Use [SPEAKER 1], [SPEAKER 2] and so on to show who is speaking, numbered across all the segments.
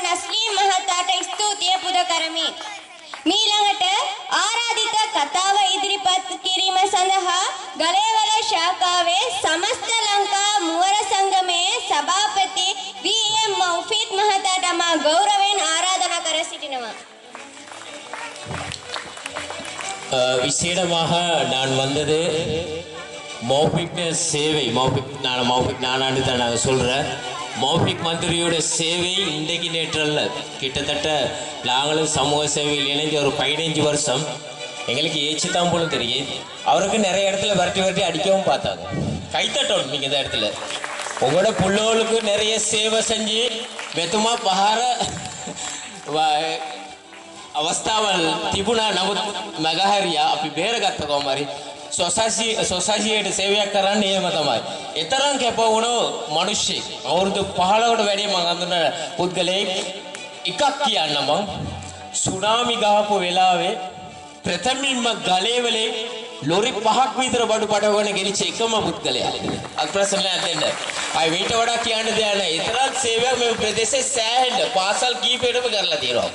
[SPEAKER 1] නස්ලීම් මහතාට ස්තුතිය පුද කරමි. මීළඟට ආරාධිත කතාව ඉදිරිපත් කිරීම සඳහා ගලේවල ශාඛාවේ සමස්ත ලංකා මුවර සංගමයේ සභාපති වී.එම්. මෞෆීත් මහතාට මා ගෞරවයෙන් ආරාධනා කර සිටිනවා.
[SPEAKER 2] விசேடமாக நான் வந்தது மௌபிக் சேவை மௌபிக் நானான்னு தான் நான் சொல்கிறேன். மௌபிக் மந்திரியோட சேவை இன்றைக்கு நேற்றல்ல, கிட்டத்தட்ட நாங்களும் சமூக சேவையில் இணைஞ்ச ஒரு 15 வருஷம். எங்களுக்கு ஏச்சு தான் போலும் தெரியும். அவருக்கு நிறைய இடத்துல விரட்டி அடிக்கவும் பார்த்தாங்க. கைத்தட்டணும் நீங்கள் இந்த இடத்துல. உங்களோட பிள்ளைகளுக்கு நிறைய சேவை செஞ்சு மெத்தமா பகார අවස්ථාවල් තිබුණා. නමුත් මගහරියා අපි බේරගත්ත කොහොමරි සොසයිටියට සේවයක් කරන්න එහෙම තමයි. ඒතරම් කැප වුණු මිනිස්සෙක් අවුරුදු 15කට වැඩි මම අඳුන පුද්ගලයෙක් එකක් කියන්න මම සුනාමි ගහපු වෙලාවේ ප්‍රථමින්ම ගලේවලේ ලොරි 5ක් විතර බඩු පටවගෙන ගෙනිච්ච එකම පුද්ගලයා. අත් ප්‍රශ්න නැතෙන්න. අය මේට වඩා කියන්න දෙයක් නැහැ. ඒතරම් සේවයක් මේ ප්‍රදේශයේ සෑහෙන්න පාසල් කීපයකටම කරලා තියෙනවා.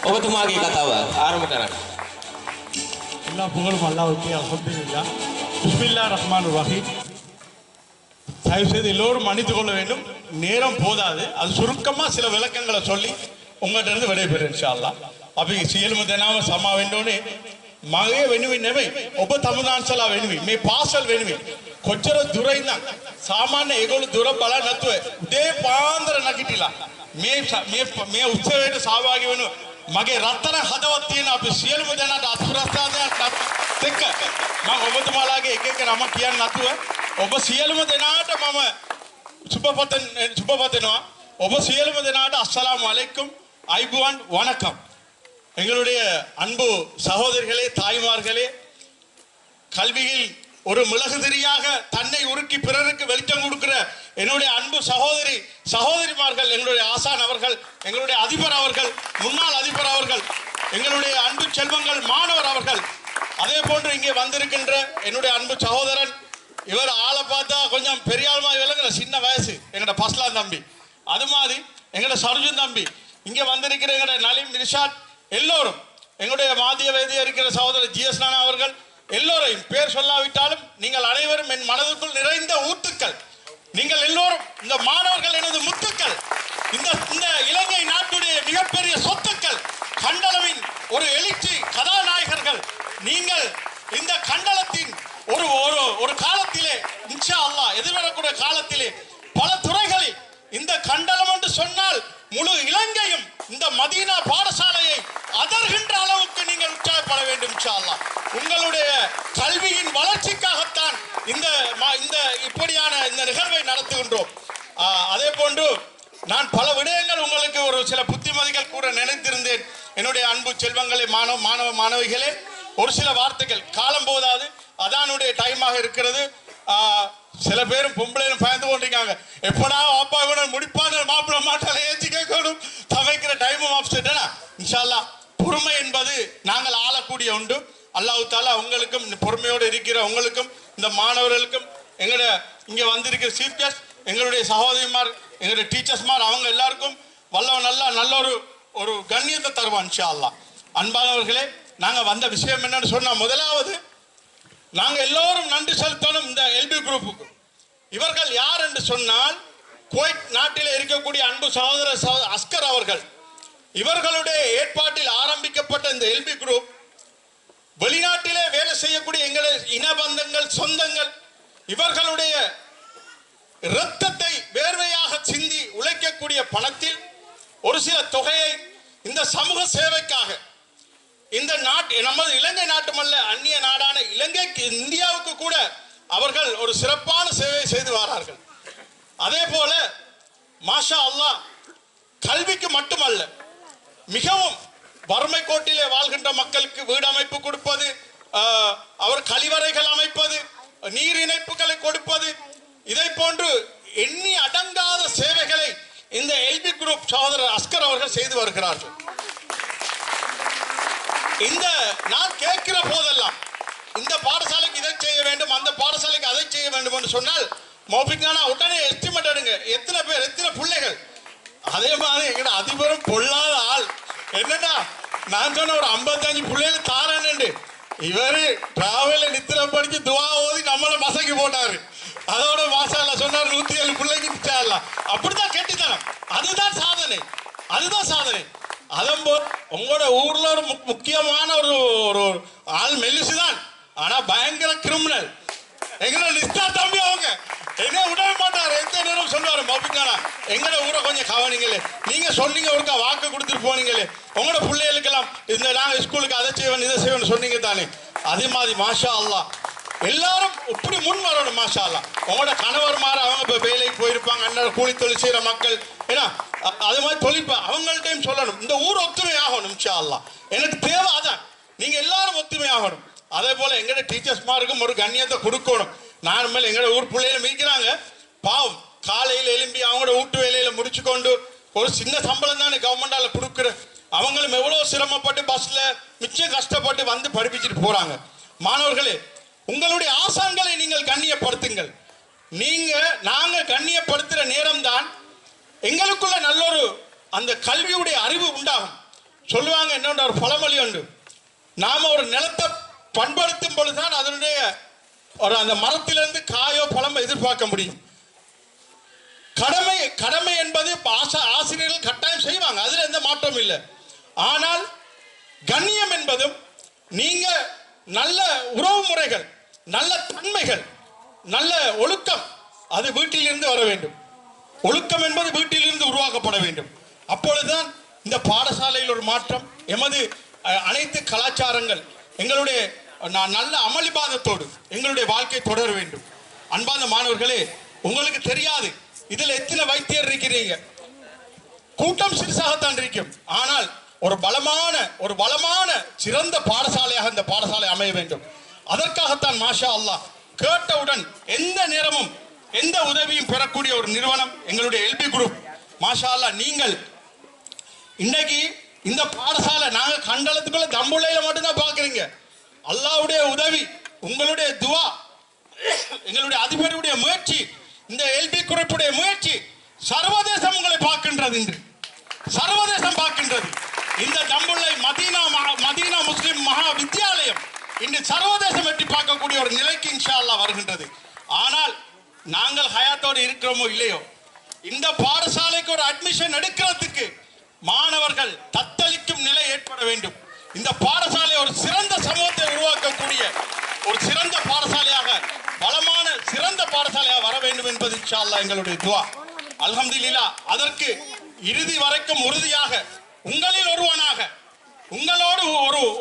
[SPEAKER 2] ඔබතුමාගේ කතාව ආරම්භ කරන්න.
[SPEAKER 3] எல்லா புகழும் அல்லாஹ்வுக்கே அல்ஹம்துலில்லாஹ். பிஸ்மில்லாஹிர் ரஹ்மானிர் ரஹீம். தயவு செய்து எல்லோரும் மன்னித்து கொள்ள வேண்டும், நேரம் போதாது. அது சுருக்கமாக சில விளக்கங்களை சொல்லி உங்கள்கிட்ட இருந்து விடைபெறும் இன்ஷா அல்லாஹ். අපි සියලුම දෙනාම සමා වෙන්න ඕනේ. මගේ වෙනුවෙන් නෙමෙයි, ඔබ තමුන්නාන්සලා වෙනුවෙන්, මේ පාසල් වෙනුවෙන්. කොච්චර දුර ඉඳන් සාමාන්‍ය ඒගොල්ලෝ දුර බලන්න නැතුව උදේ පාන්දර නැගිටලා මේ උත්සවයට සහභාගී වෙන මගේ රත්තරන් හදවත් තියෙන අපි සියලුම දෙනාට අතුරස්ථානයක් එක්ක මම ඔබතුමාලාගේ එක නම කියන්න නැතුව ඔබ සියලුම දෙනාට මම සුබපතනවා. ඔබ සියලුම දෙනාට අස්සලාමු අலைக்கும் ஐபுவான் வணக்கம். எங்களுடைய அன்பு சகோதரிகளே, தாய்மார்களே, கல்வியில் ஒரு மிளகுதிரியாக தன்னை உருக்கி பிறருக்கு வெளிச்சம் கொடுக்கிற என்னுடைய அன்பு சகோதரிமார்கள், எங்களுடைய ஆசான் அவர்கள், எங்களுடைய அதிபர் அவர்கள், முன்னாள் அதிபர் அவர்கள், எங்களுடைய அன்பு செல்வங்கள் மாணவர் அவர்கள், அதே போன்று இங்கே வந்திருக்கின்ற என்னுடைய அன்பு சகோதரன், இவர் ஆளை பார்த்தா கொஞ்சம் பெரிய ஆள் மாதிரி விளங்குற, சின்ன வயசு, எங்களோட பஸ்லான் தம்பி, அது மாதிரி எங்களோட சர்ஜுன் தம்பி, இங்கே வந்திருக்கிற எங்களுடைய நலீம் இர்ஷாத், எல்லோரும் எங்களுடைய மாதிய வேதியாக இருக்கிற சகோதரர் ஜிஎஸ் நானா அவர்கள், எல்லோரையும் பேர் சொல்லாவிட்டாலும் நீங்கள் அனைவரும் என் மனதுக்குள் நிறைந்த ஊத்துக்கள். நீங்கள் எல்லோரும் இந்த மாணவர்கள் எனது முத்துக்கள், இந்த இலங்கை நாட்டுடைய மிகப்பெரிய சொத்துக்கள், கண்டளவின் ஒரு எழுச்சி கதாநாயகர்கள். நீங்கள் இந்த கண்டளத்தின் ஒரு காலத்திலே இன்ஷா அல்லாஹ் எதிர்வரக்கூடிய காலத்திலே பல துறைகளில் இந்த கண்டளம் என்று சொன்னால் முழு இலங்கையும் இந்த மதீனா பாடசாலையை அதர்கின்ற அளவுக்கு நீங்கள் உற்சாகப்பட வேண்டும் இன்ஷா அல்லாஹ். உங்களுடைய கல்வியின் வளர்ச்சிக்காகத்தான் இந்த இப்படியான இந்த நிகழ்வை நடத்துகின்றோம். அதே போன்று நான் பல விடயங்கள் உங்களுக்கு ஒரு சில புத்திமதிகள் கூட நினைத்திருந்தேன். என்னுடைய அன்பு செல்வங்களே, மாணவிகளே, ஒரு சில வார்த்தைகள், காலம் போதாது, அதானுடைய டைமாக இருக்கிறது. சில பேரும் பொம்பளையும் பயந்து கொண்டிருக்காங்க, எப்படா அப்பா கூட முடிப்பாங்க, மாப்பிள்ள மாட்டால ஏற்றி கேட்கணும், சமைக்கிற டைமும் ஆப்ஸ்டேட்டா. இன்ஷா அல்லாஹ் பொறுமை என்பது நாங்கள் ஆளக்கூடிய உண்டு. அல்லாஹ் தாலா உங்களுக்கும் பொறுமையோடு இருக்கிற உங்களுக்கும் இந்த மாணவர்களுக்கும் எங்களுடைய இங்கே வந்திருக்கிற சீஃப் கெஸ்ட் எங்களுடைய சகோதரிமார், எங்களுடைய டீச்சர்ஸ்மார், அவங்க எல்லாருக்கும் நல்ல ஒரு கண்ணியத்தை தருவான் இன்ஷா அல்லாஹ். அன்பானவர்களே, நாங்கள் வந்த விஷயம் என்னன்னு சொன்னால், முதலாவது நாங்கள் எல்லோரும் நன்றி செலுத்தணும் இந்த எல்பி குரூப்புக்கு. இவர்கள் யார் என்று சொன்னால், குவைத் நாட்டில் இருக்கக்கூடிய அன்பு சகோதரர் அஸ்கர் அவர்கள், இவர்களுடைய ஏற்பாட்டில் ஆரம்பிக்கப்பட்ட இந்த எல்பி குரூப் வெளிநாட்டிலே வேலை செய்யக்கூடிய எங்களை இனபந்தங்கள், சொந்தங்கள், இவர்களுடைய இரத்தத்தை வேர்வையாக சிந்தி உழைக்கக்கூடிய பணத்தில் ஒரு சில தொகையை இந்த சமூக சேவைக்காக இந்த நமது இலங்கை நாட்டுமல்ல, அந்நிய நாடான இலங்கைக்கு, இந்தியாவுக்கு கூட அவர்கள் ஒரு சிறப்பான சேவை செய்து வரார்கள். அதே போல மாஷா அல்லாஹ் கல்விக்கு மட்டுமல்ல, மிகவும் வறுமை கோட்டிலே வாழ்கின்ற மக்களுக்கு வீடு அமைப்பு கொடுப்பது, அவர் கழிவறைகள் அமைப்பது, நீர் இணைப்புகளை கொடுப்பது, இதை போன்று எண்ணி அடங்காத சேவைகளை இந்த எல்பி குரூப் சகோதரர் அஸ்கர் அவர்கள் செய்து வருகிறார்கள். இந்த நான் கேட்கிற போதெல்லாம் இந்த பாடசாலைக்கு இதை செய்ய வேண்டும், அந்த பாடசாலைக்கு அதை செய்ய வேண்டும் என்று சொன்னால், மௌபிக் நானா உடனே எஸ்டிமேட் எடுங்க, எத்தனை பேர், எத்தனை பிள்ளைகள் அதே மாதிரி எங்கட அதிபரும் பொல்லாத ஆள். என்னன்னா நான் சொன்ன ஒரு 55 பிள்ளைகள் தாரேன்னு இவரு டிராவல நித்திர படிச்சு துவா ஓதி நம்மள மசக்கி போட்டாரு. அதோட மாசால சொன்னார் 107 பிள்ளைக்கு நிச்சால. அப்படிதான் கெட்டித்தனம். அதுதான் சாதனை, அதுதான் சாதனை. அதம்போ உங்களோட ஊர்ல ஒரு முக்கியமான ஒரு ஆள் மெல்லிசுதான், ஆனா பயங்கர கிரிமினல். எங்கட நிஸ்தா தம்பி அவங்க என்ன விடவே மாட்டாரு. எந்த நேரம் சொல்லுவாரு மபிக்கானா எங்கட ஊரை கொஞ்சம் கவனிங்களே, நீங்க சொன்னீங்க ஒருக்கா வாக்கு கொடுத்துட்டு போனீங்களே, உங்களோட பிள்ளைகளுக்கெல்லாம் இந்த நாங்க ஸ்கூலுக்கு அதை செய்வேன் இதை செய்வேன் சொன்னீங்க தானே. அதே மாதிரி மாஷா அல்லா எல்லாரும் இப்படி முன் வரணும். மாஷா அல்லா உங்களோட கணவர் மாற அவங்க இப்போ வேலைக்கு போயிருப்பாங்க, அண்ணன் கூலி தொழில் செய்யற மக்கள் ஏன்னா அது மாதிரி தொழில் அவங்கள்ட்டையும் சொல்லணும். இந்த ஊர் ஒத்துமை ஆகணும். இன்ஷா அல்லா எனக்கு தேவை அதான், நீங்க எல்லாரும் ஒத்துமை ஆகணும். அதே போல எங்கட டீச்சர்ஸ்மாருக்கும் ஒரு கண்ணியத்தை கொடுக்கணும். நார்மல் எங்கட ஊர் பிள்ளைகள் மீக்கிறாங்க பாவம், காலையில் எழும்பி அவங்களோட வீட்டு வேலையில முடிச்சு கொண்டு ஒரு சின்ன சம்பளம் தானே கவர்மெண்டால கொடுக்குற, அவங்களும் எவ்வளவு சிரமப்பட்டு பஸ்ல மிச்சம் கஷ்டப்பட்டு வந்து படிப்பிச்சுட்டு போறாங்க. மாணவர்களே உங்களுடைய ஆசான்களை நீங்கள் கண்ணியப்படுத்துங்கள். நாங்க கண்ணியப்படுத்துற நேரம் தான் எங்களுக்குள்ள நல்லொரு அந்த கல்வியுடைய அறிவு உண்டாகும். சொல்லுவாங்க என்னோட ஒரு பழமொழி உண்டு, நாம ஒரு நிலத்தை பண்படுத்தும் பொழுதுதான் அதனுடைய ஒரு அந்த மரத்திலிருந்து காயோ பழமோ எதிர்பார்க்க முடியும். கடமை என்பது ஆசிரியர்கள் கட்டாயம் செய்வாங்க, அதுல எந்த மாற்றம் இல்லை. ஆனால் கண்ணியம் என்பதும் நீங்க நல்ல உறவு முறைகள், நல்ல தன்மைகள், நல்ல ஒழுக்கம் அது வீட்டிலிருந்து வர வேண்டும். ஒழுக்கம் என்பது வீட்டிலிருந்து உருவாக்கப்பட வேண்டும். அப்பொழுதுதான் இந்த பாடசாலையில் ஒரு மாற்றம், எமது அனைத்து கலாச்சாரங்கள் எங்களுடைய நல்ல அமளிபாதத்தோடு எங்களுடைய வாழ்க்கை தொடர வேண்டும். அன்பான மாணவர்களே உங்களுக்கு தெரியாது இதுல எத்தனை வைத்தியர் இருக்கிறீங்க, கூட்டம் சிறுசாகத்தான் இருக்கும். ஆனால் ஒரு பலமான சிறந்த பாடசாலையாக இந்த பாடசாலை அமைய வேண்டும். அதற்காகத்தான் மாஷா அல்லாஹ் கேட்டவுடன் எந்த நேரமும் எந்த உதவியும் பெறக்கூடிய ஒரு நிறுவனம் எங்களுடைய எல்பி குரூப். மாஷா அல்லாஹ் நீங்கள் இன்னைக்கு இந்த பாடசாலை நாங்க கண்டளத்துக்குள்ள தம்புள்ளையில மட்டும்தான் பாக்குறீங்க. அல்லாஹ்வுடைய உதவி, உங்களுடைய துவா, எங்களுடைய அதிபருடைய முயற்சி, இந்த எல்பி குரூப்புடைய முயற்சி சர்வதேசம் உங்களை பார்க்கின்றது. இன்று சர்வதேசம் பார்க்கின்றது. இந்த தம்புள்ளை மதீனா முஸ்லிம் மகா வித்யாலயம் இன்று சர்வதேசம் எட்டி பார்க்கக்கூடிய ஒரு நிலைக்கு இன்ஷா அல்லாஹ் வருகின்றது. ஆனால் நாங்கள் ஹயாத்தோடு இருக்கிறோமோ இல்லையோ, இந்த பாடசாலைக்கு ஒரு அட்மிஷன் எடுக்கிறதுக்கு மாணவர்கள் தத்தளிக்கும் நிலை ஏற்பட வேண்டும். இந்த பாடசாலை ஒரு சிறந்த சமூகத்தை உருவாக்கக்கூடிய ஒரு சிறந்த பாடசாலையாக, பலமான சிறந்த பாடசாலையாக வர வேண்டும் என்பது இன்ஷா அல்லாஹ் எங்களுடைய துஆ. அல்ஹம்துலில்லாஹ் அதற்கு இறுதி வரைக்கும் உறுதியாக உங்களில் ஒருவனாக, உங்களோடு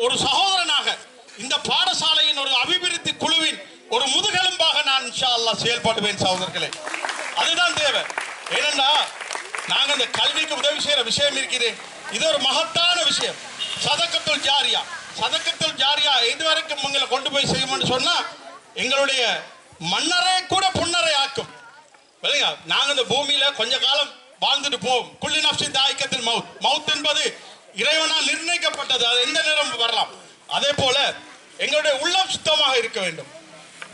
[SPEAKER 3] ஒரு சகோதரனாக இந்த பாடசாலையின் ஒரு அபிவிருத்தி குழுவின் ஒரு முதுகெலும்பாக நான் இன்ஷா அல்லாஹ் செயல்படுவேன் சகோதரர்களே. அதுதான் தேவை. ஏனென்றா நாங்கள் இந்த கல்விக்கு உதவி செய்யற விஷயம் இருக்குது, இது ஒரு மகத்தான விஷயம். சதக்கத்துல் ஜாரியா இதுவரைக்கும் உங்களை கொண்டு போய் செய்யணும்னு சொன்னா எங்களுடைய மன்னரை கூட பொன்னரை ஆக்கும். நாங்க இந்த பூமியில கொஞ்ச காலம் வாழ்ந்துட்டு போவோம். குல்லி நஃப்ஸின் தாயிக்கத்தில் மவுத் என்பது இறைவனால் நிர்ணயிக்கப்பட்டது, அது எந்த நேரம் வரலாம். அதே போல எங்களுடைய உள்ளம் சுத்தமாக இருக்க வேண்டும்.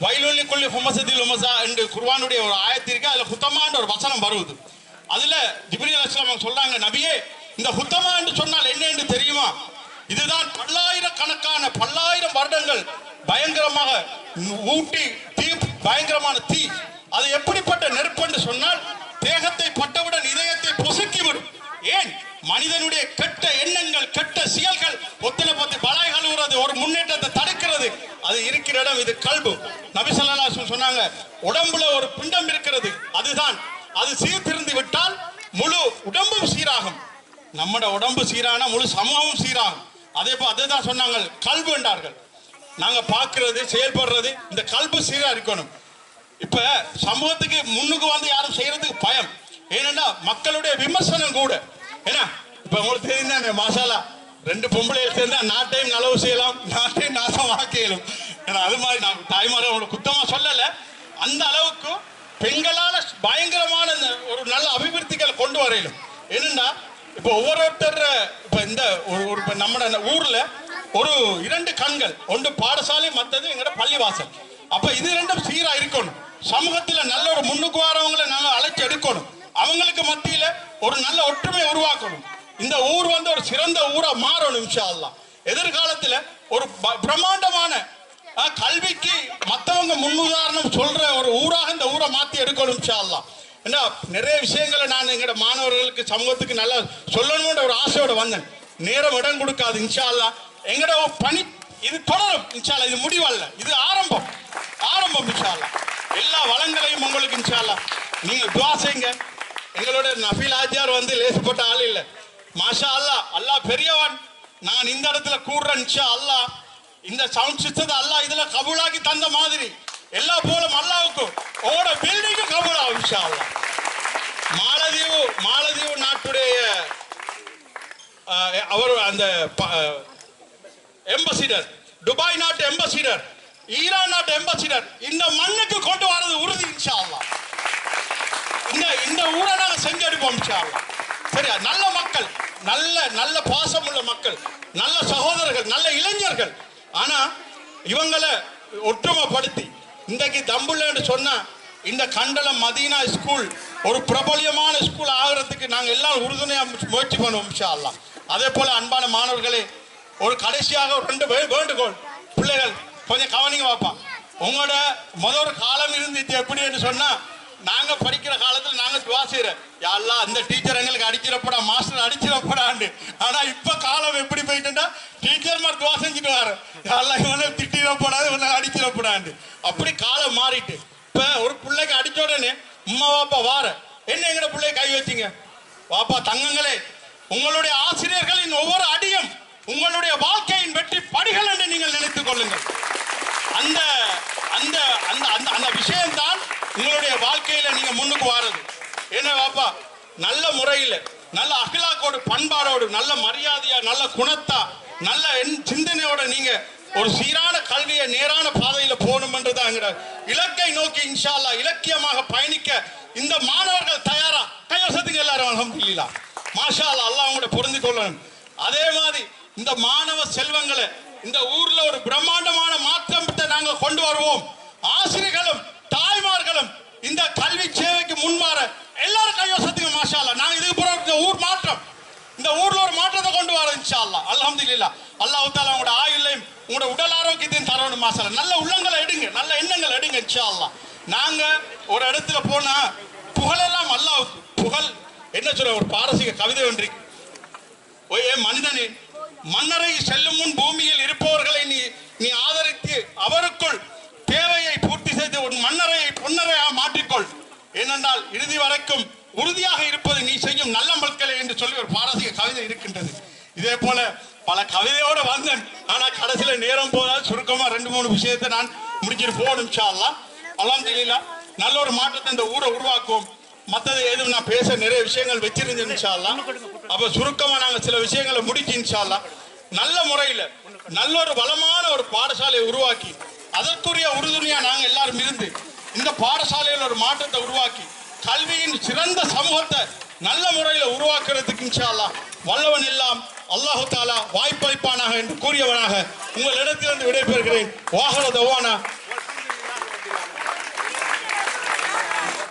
[SPEAKER 3] வயலுள்ளி குல்லி ஹுமசதில் ஹுமசா என்று குர்ஆனுடைய ஒரு ஆயத்திற்கு அதுல ஹுத்தமான்ற ஒரு வசனம் வருவது. அதுல ஜிப்ரீல் அலைஹிஸ்ஸலாம் சொல்றாங்க, நபியே இந்த ஹுத்தமா என்று சொன்னால் என்ன என்று தெரியுமா? இதுதான் பல்லாயிரம் வருடங்கள் பயங்கரமாக ஊட்டி தீ, பயங்கரமான தீ. அது எப்படிப்பட்ட நெருப்பு என்று சொன்னால் தேகத்தை பட்டவுடன் இதயத்தை பொசுக்கிவிடும். ஏன்? மனிதனுடைய கெட்ட எண்ணங்கள், கெட்ட செயல்கள் ஒத்தனை பத்தி பலாய் கழுவுறது, ஒரு முன்னேற்றத்தை தடுக்கிறது. அது இருக்கிற இடம் இது கல்பு. நபி ஸல்லல்லாஹு அலைஹி வஸல்லம் சொன்னாங்க, உடம்புல ஒரு பிண்டம் இருக்கிறது, அதுதான் அது சீர்திருந்தி விட்டால் முழு உடம்பும் சீராகும். நம்மட உடம்பு சீரான முழு சமூகமும் சீராகும். அதேதான் சொன்னாங்க கல்பு என்றார்கள். நாங்க பார்க்கிறது செயல்படுறது இந்த கல்பு சீரா இருக்கணும். இப்ப சமூகத்துக்கு முன்னுக்கு வந்து யாரும் செய்யறதுக்கு பயம். ஏனென்றா மக்களுடைய விமர்சனம் கூட. ஏன்னா இப்ப உங்களுக்கு தெரியுதா மாஷாலா 2 பொம்பளையை சேர்ந்தா நாட்டையும் நலவு செய்யலாம், நாட்டையும் நாசமாக்கலும். ஏன்னா அது மாதிரி நான் தாய்மாரோட குத்தமா சொல்லல, அந்த அளவுக்கு பெண்களால பயங்கரமான ஒரு நல்ல அபிவிருத்திகள் கொண்டு வரையிலும். என்னன்னா இப்ப ஒவ்வொருத்தர் இப்ப இந்த நம்ம ஊர்ல ஒரு 2 கண்கள், ஒன்று பாடசாலை, மற்றது எங்கட பள்ளிவாசல். அப்ப இது 2ம் சீரா இருக்கணும். சமூகத்துல நல்ல ஒரு முன்னுக்கு வரவங்களை நாங்க அழைச்சி எடுக்கணும். அவங்களுக்கு மத்தியில ஒரு நல்ல ஒற்றுமை உருவாக்கணும். இந்த ஊர் ஒரு சிறந்த ஊரா மாறணும் இன்ஷா அல்லாஹ். எதிர்காலத்துல ஒரு பிரம்மாண்டமான கல்விக்கு மற்றவங்க முன்னுதாரணம் சொல்ற ஒரு ஊராக இந்த ஊரை மாத்தி எடுக்கணும் இன்ஷா அல்லாஹ். ஏன்னா நிறைய விஷயங்களை நான் எங்களோட மாணவர்களுக்கு சமூகத்துக்கு நல்லா சொல்லணும்ன்ற ஒரு ஆசையோட வந்தேன். நேரம் இடம் கொடுக்காது இன்ஷா அல்லாஹ். எங்களோட பணி இது தொடரும் இன்ஷா அல்லாஹ். இது முடிவல்ல, இது ஆரம்பம் இன்ஷா அல்லாஹ். எல்லா வளங்களையும் உங்களுக்கு இன்ஷா அல்லாஹ் நீங்க துஆ செய்யுங்க. எங்களோட நஃபீல் ஆஜியார் லேசுப்பட்ட ஆள் இல்லை. மாஷா அல்லாஹ், அல்லாஹ் பெரியவன். நான் இந்த இடத்துல கூடுறேன் இன்ஷா அல்லாஹ். இந்த சவுண்ட் சிஸ்டத்தை அல்லாஹ் இதுல கபூலாக்கி தந்த மாதிரி எல்லா போலும் அல்லாஹ்வுக்கும் ஓட பில்டிங்கும் கபூலாகும் இன்ஷா அல்லாஹ். மாலதீவு நாட்டுடைய அவர் அந்த எம்பசிடர், துபாய் நாட்டு எம்பசிடர், ஈரான் நாட்டு எம்பசிடர் இந்த மண்ணுக்கு கொண்டு வரது உறுதி இன்ஷா அல்லாஹ். இந்த ஊரை நாங்க செஞ்செடுப்போம் இன்ஷா அல்லாஹ். சரியா? நல்ல மக்கள், நல்ல பாசமுள்ள மக்கள், நல்ல சகோதரர்கள், நல்ல இளைஞர்கள். ஆனா இவங்களை ஒற்றுமைப்படுத்தி இன்றைக்கு தம்புள்ளன்னு சொன்னா இந்த கண்டலம் மதீனா ஸ்கூல் ஒரு பிரபலியமான ஸ்கூல் ஆகிறதுக்கு நாங்க எல்லாம் உறுதுணையா முயற்சி பண்ணுவோம் இன்ஷா அல்லாஹ். அதே போல அன்பான மாணவர்களே, ஒரு கடைசியாக ஒரு 2 வேண்டுகோள். பிள்ளைகள் கொஞ்சம் கவனிங்க வாப்பா. உங்களோட ஒரு காலம் இருந்துச்சு எப்படின்னு சொன்னா, நாங்க படிக்கிற காலத்துல நாங்க துவா செய்யறோம், யா அல்லாஹ் அந்த டீச்சர் எங்களுக்கு அடிச்சிடப்படா, மாஸ்டர் அடிச்சிடப்படாண்டு. ஆனா இப்ப காலம் எப்படி போயிட்டுன்னா டீச்சர் மாதிரி துவா செஞ்சுட்டு வர, யா அல்லாஹ் இவனை திட்டிடப்படாது, இவனை அடிச்சிடப்படாண்டு. அப்படி காலம் மாறிட்டு இப்ப ஒரு பிள்ளைக்கு அடிச்ச உடனே உம்மா வாப்பா வார என்ன எங்கட பிள்ளைய கை வச்சிங்க வாப்பா. தங்கங்களே, உங்களுடைய ஆசிரியர்களின் ஒவ்வொரு அடியும் உங்களுடைய வாழ்க்கையின் வெற்றி படிகள் என்று நீங்கள் நினைத்துக் கொள்ளுங்கள். அந்த அந்த அந்த அந்த அந்த விஷயம்தான் உங்களுடைய வாழ்க்கையில நீங்க முன்னுக்கு வாரது. என்ன வாப்பா, நல்ல முறையில், நல்ல அகிலாக்கோடு, பண்பாடோடு, நல்ல மரியாதையா, நல்ல குணத்தா, நல்ல சிந்தனையோட நீங்க ஒரு சீரான கல்வியை நேரான பாதையில போகணும்ன்றதான் எங்கட இலக்கை நோக்கி இன்ஷா அல்லாஹ் இலக்கியமாக பயணிக்க இந்த மாணவர்கள் தயாரா? கைவசத்துக்கு எல்லாரும் அல்ஹம்துலில்லாஹ். மாஷா அல்லாஹ், அல்லாஹ் உங்களை பொருந்தி கொள்ளணும். அதே மாதிரி இந்த மாணவ செல்வங்களை இந்த ஊர்ல ஒரு பிரம்மாண்டமான மாற்றத்தை நாங்க கொண்டு வருவோம். ஆசிரியர்களும் தாய்மார்களும் இந்த கல்வி சேவைக்கு முன்மாற எல்லாரும் கைவசத்துக்கு மாஷா அல்லாஹ். நாங்க இதுக்கு பிறகு இந்த ஊர் மாற்றம், இந்த ஊர்ல ஒரு மாற்றத்தை கொண்டு வர இன்ஷா அல்லாஹ். அல்ஹம்துலில்லாஹ். அல்லாஹ் தஆலா உங்களோட ஆயுளையும் உங்களோட உடல் ஆரோக்கியத்தையும் தரணும் மாஷா அல்லாஹ். நல்ல உள்ளங்களை எடுங்க, நல்ல எண்ணங்கள் எடுங்க இன்ஷா அல்லாஹ். நாங்க ஒரு இடத்துல போனா புகழெல்லாம் அல்லாஹ்வுக்கு. புகழ் என்ன சொல்ற, ஒரு பாரசீக கவிதை ஒன்று, மனிதனே மன்னரை செல்லும் முன் பூமியில் இருப்பவர்களை நீ ஆதரித்து அவருக்குள் தேவையை பூர்த்தி செய்து உன் மன்னரையை பொன்னரையா மாற்றிக்கொள். ஏனென்றால் இறுதி வரைக்கும் உறுதியாக இருப்பது நீ செய்யும் நல்ல மக்களே என்று சொல்லி ஒரு பாரசீக கவிதை இருக்கின்றது. இதே போல பல கவிதையோடு வந்தேன். ஆனா கடைசியில நேரம் போதால் சுருக்கமா 2-3 விஷயத்தை நான் முடிச்சிட்டு போகணும் இன்ஷா அல்லாஹ். அல்ஹம்துலில்லாஹ். நல்ல ஒரு மாற்றத்தை இந்த ஊரை உருவாக்குவோம். மற்றது எதுவும் நான் பேச நிறைய விஷயங்கள் வச்சிருந்தேன் இன்ஷா அல்லாஹ். அப்ப சுருக்கமா நாங்க சில விஷயங்களை முடிச்சு இன்ஷா அல்லாஹ் நல்ல முறையில நல்ல ஒரு வளமான ஒரு பாடசாலையை உருவாக்கி அதற்குரிய உறுதுணையா நாங்க எல்லாரும் இருந்து இந்த பாடசாலையில் ஒரு மாற்றத்தை உருவாக்கி கல்வியின் சிறந்த சமூகத்தை நல்ல முறையில உருவாக்குறதுக்கு இன்ஷா அல்லாஹ் வல்லவன் எல்லாம் அல்லாஹு தஆலா வாய்ப்பளிப்பானாக என்று கூறியவனாக உங்களிடத்திலிருந்து விடைபெறுகிறேன். வாஹர தவானா